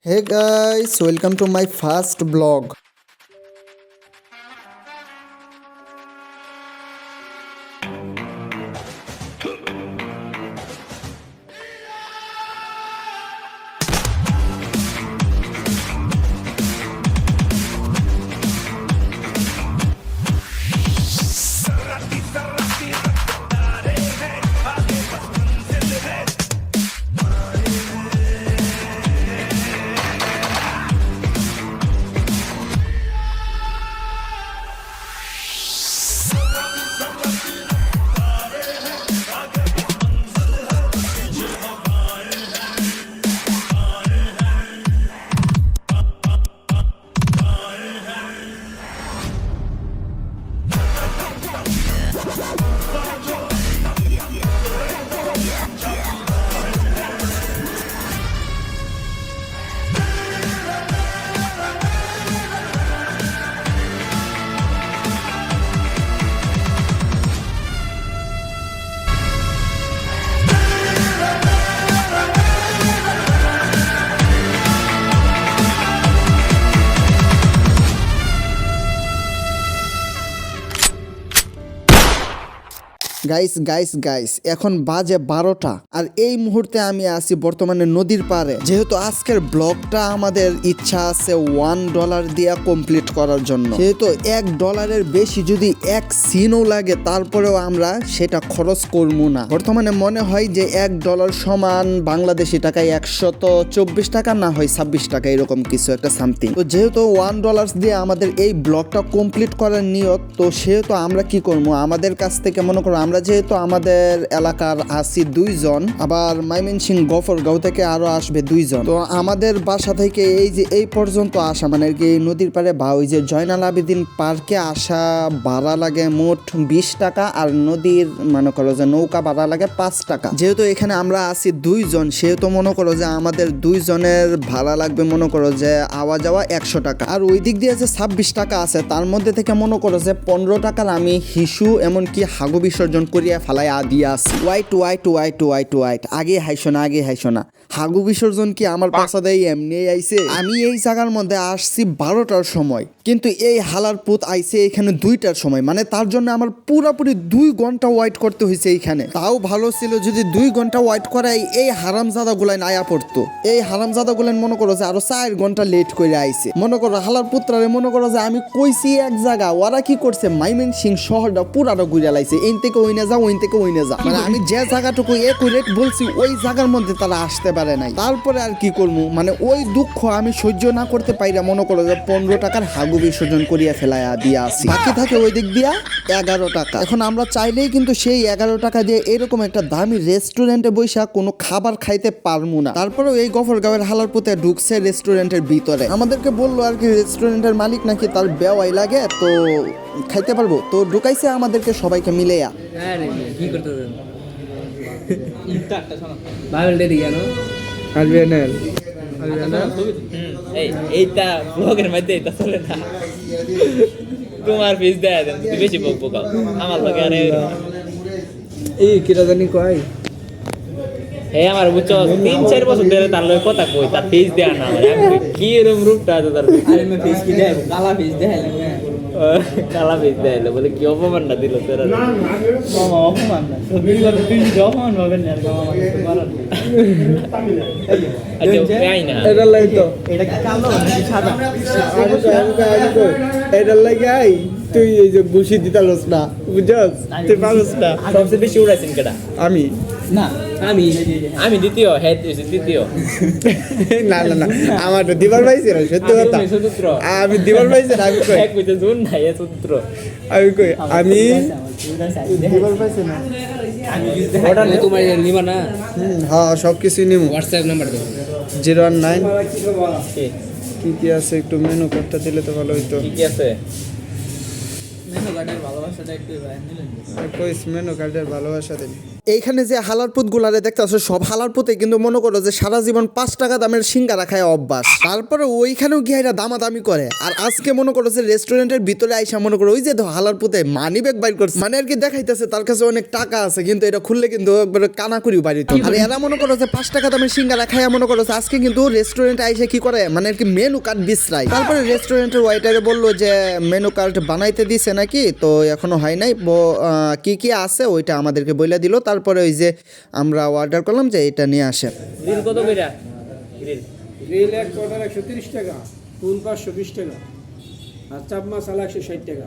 Hey guys, welcome to my first vlog. Guys এখন বাজে 12টা আর এই মুহূর্তে আমি আছি বর্তমানে নদীর পাড়ে। যেহেতু আজকের ব্লগটা আমাদের ইচ্ছা আছে $1 দিয়ে কমপ্লিট করার জন্য, যেহেতু $1 বেশি যদি এক সিনও লাগে তারপরেও আমরা সেটা খরচ করবো না। বর্তমানে মনে হয় যে $1 সমান বাংলাদেশি টাকায় 124 টাকা না হয় 26 টাকা, এরকম কিছু একটা সামথিং। তো যেহেতু $1 দিয়ে আমাদের এই ব্লগটা কমপ্লিট করার নিয়ত, তো সেহেতু আমরা কি করবো, আমাদের কাছ থেকে মনে করো আমরা যেহেতু আমাদের এলাকার আছি 2 জন, আবার ময়মনসিংহ গফরগাঁও থেকে আরো আসবে 2 জন। তো আমাদের বাসা থেকে এই যে এই পর্যন্ত আসা মানে এই নদীর পাড়ে বা ওই যে জয়নাল আবেদিন পার্কে আসা ভাড়া লাগে মোট 20 টাকা, আর নদীর মনে করো যে নৌকা ভাড়া লাগে 5 টাকা। যেহেতু এখানে আমরা আছি 2 জন, সেহেতু মনে করো যে আমাদের 2 জনের ভাড়া লাগবে মনে করো যে আওয়া যাওয়া 100 টাকা। আর ওই দিক দিয়ে যে 26 টাকা আছে তার মধ্যে থেকে মনে করো যে 15 টাকার আমি হিসু এমনকি হাগু বিসর্জন করিয়া ফালাই দিয়া আছি। ওয়াইট আগে হাইসো না হাগু বিসর্জন কি আমার পাশা দেয় এমনি আইছে? আমি এই জায়গার মধ্যে আসছি 12টার সময়, কিন্তু এই হালার পুত আইছে এখানে 2টার সময়, মানে তার জন্য আমার পুরোপুরি 2 ঘন্টা ওয়েট করতে হয়েছে এইখানে। তাও ভালো ছিল যদি 2 ঘন্টা ওয়েট করাই এই হারামজাদা গুলাই আয়া পড়তো। এই হারামজাদা গুলান মনে করো যে আরো 4 ঘন্টা লেট করে আইছে। মনে করো হালার পুত্রারে মনে করো যে আমি কইছি এক জায়গা, ওরা কি করছে ময়মনসিংহ শহরটা পুরাটা ঘুরে লাইছে, এই থেকে ওই না যা ওই থেকে ওই না যা, মানে আমি যে জায়গাটুকু একুরেট বলছি ওই জায়গার মধ্যে তারা আসতে পারে নাই। তারপরে আর কি করবো, মানে ওই দুঃখ আমি সহ্য না করতে পাইরা মনে করো যে 15 টাকার হাগু বিসর্জন করিয়া ফেলাইয়া দিয়া আসি। বাকি থাকে ওই দিক দিয়া 11 টাকা। এখন আমরা চাইলেই কিন্তু সেই 11 টাকা দিয়ে এরকম একটা দামি রেস্টুরেন্টে বৈশা কোনো খাবার খাইতে পারবো না। তারপরেও এই গফরগাঁওয়ের হালার পুতে ঢুকছে রেস্টুরেন্টের ভিতরে, আমাদেরকে বললো আর কি রেস্টুরেন্টের মালিক নাকি তার বেওয়াই লাগে, তো খাইতে পারবো, তো ঢুকাইছে আমাদেরকে সবাইকে মিলেয়া। কি করতে বাইবেলটা দিয়ে গেল আলবিয়ানাল এইটা ব্লগের মধ্যে এটা চলে না, তোমার ফিস দেয় দেন তুমি বেশি বক বকাও আমার লগে আরে এই কিরা জানি কয় এই আমার বুঝছো 3-4 বছর ধরে তার লগে কথা কই, তার ফিস দেয়া না আমার কি এরকম রূপটা আছে তার। আরে আমি ফিস কি দেয় কালা ফিস দেয় কালা ফিস দেয় বলে কি অপমান না দিল তোরা? না মামা অপমান না, সত্যি কথা তুই অপমান ভাবেন না মামা, কিছু করার নেই। আচ্ছা তাই না, এটা লাই তো এটা কি কালো নাকি সাদা? এটা লাগে আই তুই এই যে ঘুষি দিতালস না, বুঝছস তুই পারস না। সবচেয়ে বেশি উড়াইছেন কেডা? আমি না, আমি দ্বিতীয়, হ্যাঁ দ্বিতীয়। না আমার তো দিবার পাইছে না, সত্যি কথা আমি দিবার পাইছে না। আমি কই এক কইতে জোন নাই এ সূত্র, আমি কই আমি দিবার পাইছে না। ওটা নে তোমার নিবা না? হ্যাঁ সব কিছু নিমু। হোয়াটসঅ্যাপ নাম্বার দাও 019 কি আছে একটু মেনু কার্ডটা দিলে তো ভালো হইতো। কি আছে মেনু কার্ডের ভালোবাসাটা একটু ভাই নিলেন? কইস মেনু কার্ডের ভালোবাসা দিন। এইখানে যে হালারপুত গুলারে দেখতেছো সব হালারপুতে কিন্তু মনে করো যে সারা জীবন 5 টাকা দামের সিঙ্গারা খায় অভ্যাস, তারপরে ওইখানেও গিয়ে এরা দামাদামি করে। আর আজকে মনে করো যে রেস্টুরেন্টের ভিতরে আইসা মনে করো ওই যে হালারপুতে মানি ব্যাগ বাইর করছে, মানে আর কি দেখাইতেছে তার কাছে অনেক টাকা আছে, কিন্তু এটা খুললে কিন্তু একবারে কানাকুড়ি বাড়িতে। আর এরা মনে করো যে 5 টাকা দামের সিঙ্গারা খায় মনে করো যে আজকে কিন্তু রেস্টুরেন্টে আইসা কি করে মানে আর কি মেনু কার্ড বিশ্রায়। তারপরে রেস্টুরেন্টের ওয়াইটারে বললো যে মেনু কার্ড বানাইতে দিছে নাকি, তো এখনো হয় নাই, কি কি আছে ওইটা আমাদেরকে বলে দিল। তারপরে ওই যে আমরা অর্ডার করলাম যে এটা নিয়ে আসে। গ্রিল কত কইরা? গ্রিল গ্রিল এক কোয়ার্টার 130 টাকা, ফুল 520 টাকা, আর চাপ মশলা 160 টাকা।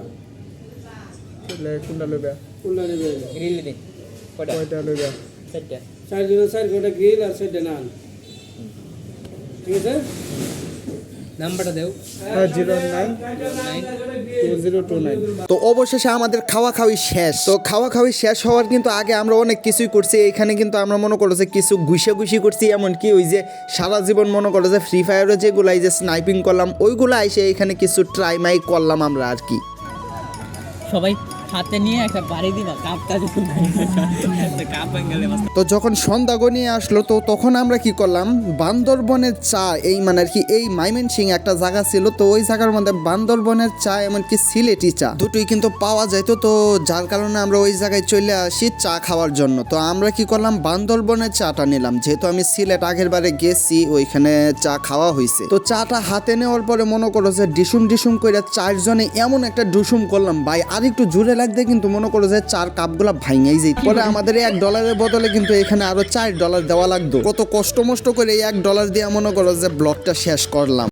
কোনটা লইবা? কোনটা নেবে? গ্রিল দিন কয়টা? কয়টা লইবা? 4টা। 4 জন 4 কোয়ার্টার গ্রিল আর 4 নান। ঠিক আছে, নাম্বারটা দেও। 092029। তো অবশেষে আমাদের খাওয়া খাওয়াই শেষ। তো খাওয়া খাওয়াই শেষ হওয়ার কিন্তু আগে আমরা অনেক কিছুই করছি এখানে, কিন্তু আমরা মনে করো যে কিছু ঘুষি করছি, এমনকি ওই যে সারা জীবন মনে করো যে ফ্রি ফায়ারে যেগুলো এই যে স্নাইপিং করলাম ওইগুলো এসে এখানে কিছু ট্রাই মাই করলাম আমরা আর কি। সবাই হাতে নিয়ে একটা বাড়ি দিবা, কাপটা যখন কাপ ভাঙালে তো যখন সন্ধ্যা গনিয়ে আসলো তো তখন আমরা কি করলাম, বান্দরবনের চা, এই মানে আর কি এই মাইমেনসিং একটা জায়গা ছিল, তো ওই জায়গার মধ্যে বান্দরবনের চা এমনকি সিলেটি চা দুটোই কিন্তু পাওয়া যাইতো, তো যার কারণে আমরা ওই জায়গায় চলে আসি চা খাওয়ার জন্য। তো আমরা কি করলাম, বান্দরবনের চাটা নিলাম, যেহেতু আমি সিলেট আগের বারে গেছি ওইখানে চা খাওয়া হয়েছে। তো চাটা হাতে নেওয়ার পরে মনে করো যে ডিসুম করে 4 জনে এমন একটা ডুসুম করলাম ভাই, আর একটু জোরে লাগতে কিন্তু মনে করো যে 4 কাপগুলা ভাঙাই যেত। পরে আমাদের $1 বদলে কিন্তু এখানে আরো $4 দেওয়া লাগতো। কত কষ্ট মষ্ট করে $1 দিয়ে মনে করো যে ব্লগটা শেষ করলাম।